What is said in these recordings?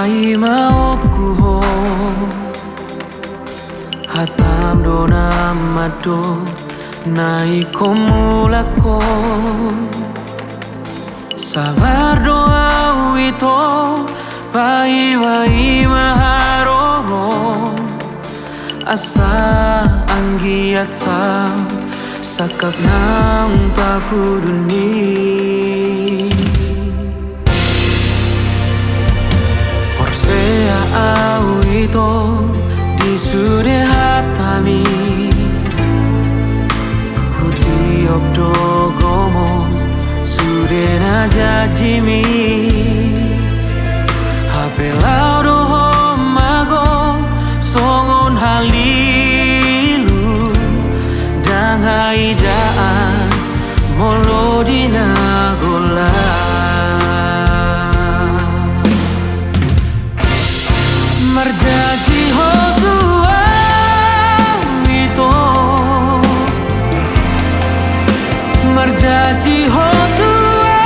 Pai maoku ho hatam dona mado nai komulako sabar doa wito pai wai maharoro asa anggiat sa sakap nang tapuduni Porsea awito di sude hatami Hudi obdo gomos sude na jajimi Hapelau doho mago songon halilu dang haidaan molodina gola Marjaji ho tua wito Marjaji ho tua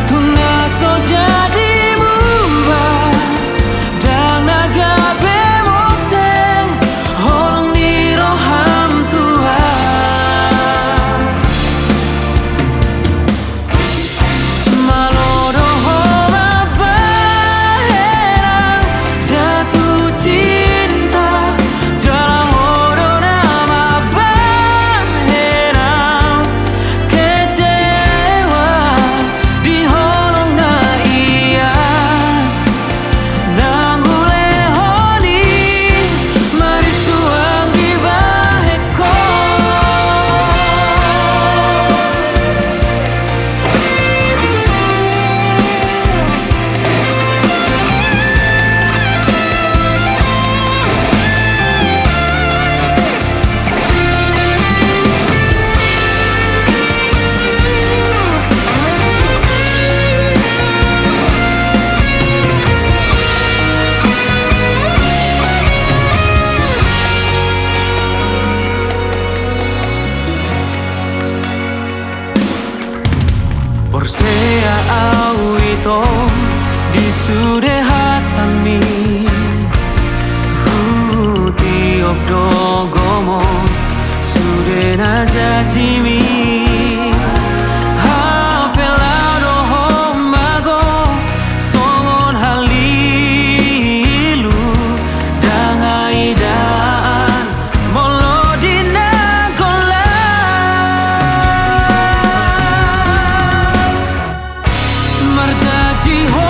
Tuna so jadi mubah Dan naga bemoseng Holong di roham Tuhan Malodo homa bahera Jatuh cinta Jalan hodo nama bahera Kecewa di holong na ias Nangule honi marisuang di baheko Porsea awito di sude hatami Huti obdo gomos sude na jajimi Hapelado homago songon halilu dang haidaan molodina gola Marjaji ho